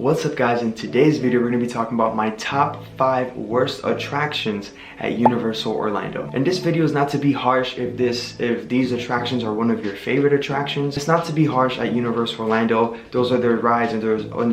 What's up guys, in today's video we're going to be talking about my top 5 worst attractions at Universal Orlando. And this video is not to be harsh if these attractions are one of your favorite attractions. It's not to be harsh at Universal Orlando. Those are their rides and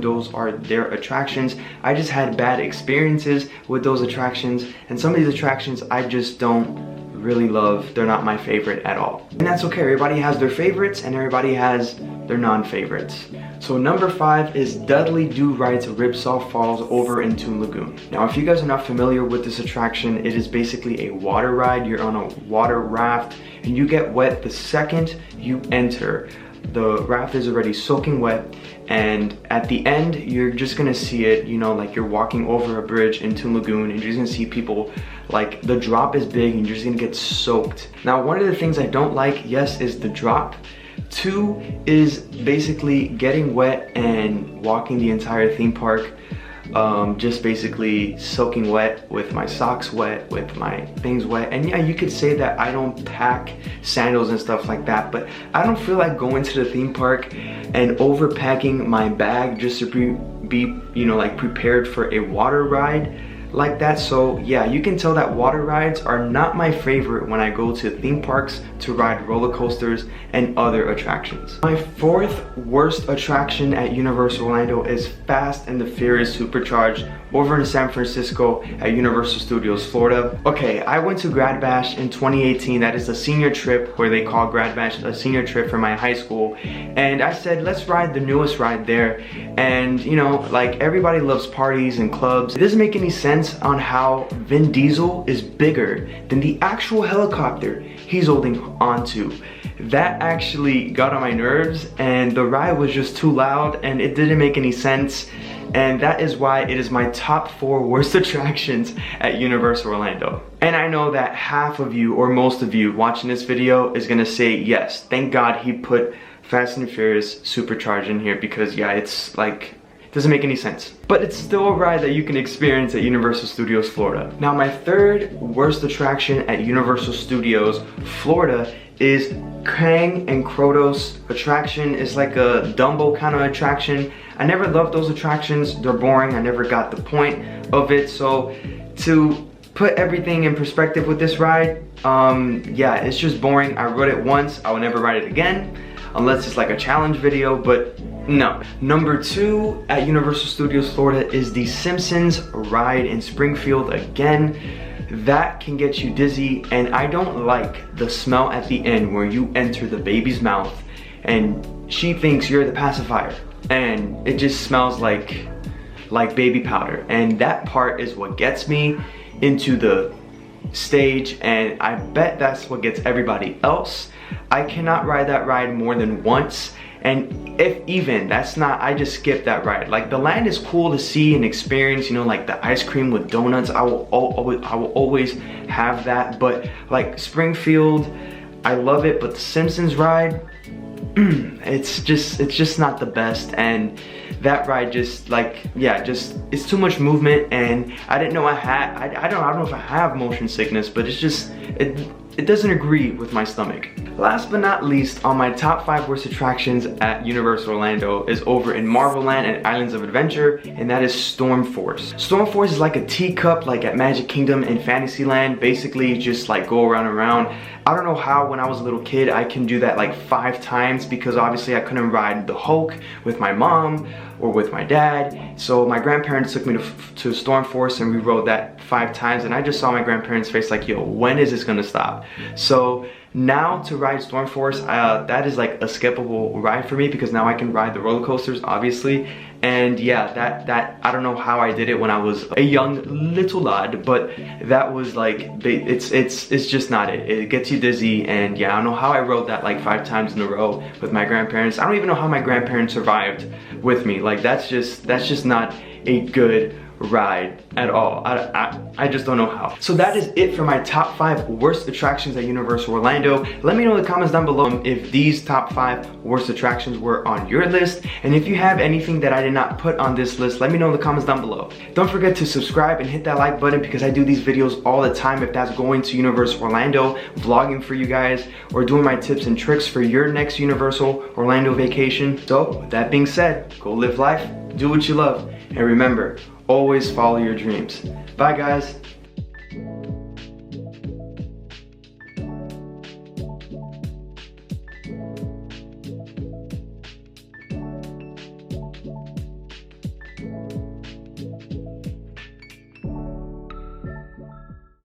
those are their attractions. I just had bad experiences with those attractions, and some of these attractions I just don't really love. They're not my favorite at all. And that's okay. Everybody has their favorites and everybody has their non-favorites. So number 5 is Dudley Do-Right's Ripsaw Falls over in Toon Lagoon. Now if you guys are not familiar with this attraction, it is basically a water ride. You're on a water raft and you get wet the second you enter. The raft is already soaking wet, and at the end you're just gonna see it, you know, like you're walking over a bridge in Toon Lagoon and you're just gonna see people, like the drop is big and you're just gonna get soaked. Now one of the things I don't like, yes, is the drop. 2 is basically getting wet and walking the entire theme park, just basically soaking wet, with my socks wet, with my things wet. And yeah, you could say that I don't pack sandals and stuff like that, but I don't feel like going to the theme park and overpacking my bag just to be you know, like prepared for a water ride like that. So yeah, you can tell that water rides are not my favorite when I go to theme parks to ride roller coasters and other attractions. My 4th worst attraction at Universal Orlando is Fast and the Furious Supercharged over in San Francisco at Universal Studios, Florida. Okay, I went to Grad Bash in 2018. That is a senior trip, where they call Grad Bash a senior trip for my high school. And I said, let's ride the newest ride there. And you know, like everybody loves parties and clubs. It doesn't make any sense on how Vin Diesel is bigger than the actual helicopter he's holding onto. That actually got on my nerves, and the ride was just too loud and it didn't make any sense. And that is why it is my top 4 worst attractions at Universal Orlando. And I know that half of you, or most of you watching this video, is gonna say, yes, thank God he put Fast and Furious Supercharged in here, because yeah, it's like, it doesn't make any sense. But it's still a ride that you can experience at Universal Studios Florida. Now my 3rd worst attraction at Universal Studios Florida is Kang and Kodos attraction. Is like a Dumbo kind of attraction. I never loved those attractions. They're boring. I never got the point of it. So to put everything in perspective with this ride, yeah, it's just boring. I rode it once. I will never ride it again unless it's like a challenge video, but no. Number 2 at Universal Studios Florida is the Simpsons Ride in Springfield again. That can get you dizzy, and I don't like the smell at the end where you enter the baby's mouth and she thinks you're the pacifier, and it just smells like baby powder. And that part is what gets me into the stage, and I bet that's what gets everybody else. I cannot ride that ride more than once, and if even, that's not, I just skip that ride. Like the land is cool to see and experience, you know, like the ice cream with donuts, I will always have that. But like Springfield, I love it, but the Simpsons ride, it's just not the best. And that ride just, like, yeah, just, it's too much movement, and I didn't know I had, I don't know if I have motion sickness, but it's just, it doesn't agree with my stomach. Last but not least, on my top 5 worst attractions at Universal Orlando is over in Marvel Land and Islands of Adventure, and that is Storm Force. Storm Force is like a teacup, like at Magic Kingdom and Fantasyland. Basically, just like go around and around. I don't know how when I was a little kid I can do that like 5 times, because obviously I couldn't ride the Hulk with my mom or with my dad. So my grandparents took me to Storm Force, and we rode that 5 times, and I just saw my grandparents' face like, yo, when is this gonna stop? So now to ride Storm Force, that is like a skippable ride for me, because now I can ride the roller coasters, obviously. And yeah, that I don't know how I did it when I was a young little lad, but that was like, it's just not it. It gets you dizzy, and yeah, I don't know how I rode that like 5 times in a row with my grandparents. I don't even know how my grandparents survived with me. Like that's just not a good ride at all. I just don't know how. So that is it for my top 5 worst attractions at Universal Orlando. Let me know in the comments down below if these top 5 worst attractions were on your list, and if you have anything that I did not put on this list, let me know in the comments down below. Don't forget to subscribe and hit that like button, because I do these videos all the time. If that's going to Universal Orlando, vlogging for you guys, or doing my tips and tricks for your next Universal Orlando vacation. So with that being said, go live life, do what you love, and remember, always follow your dreams. Bye guys.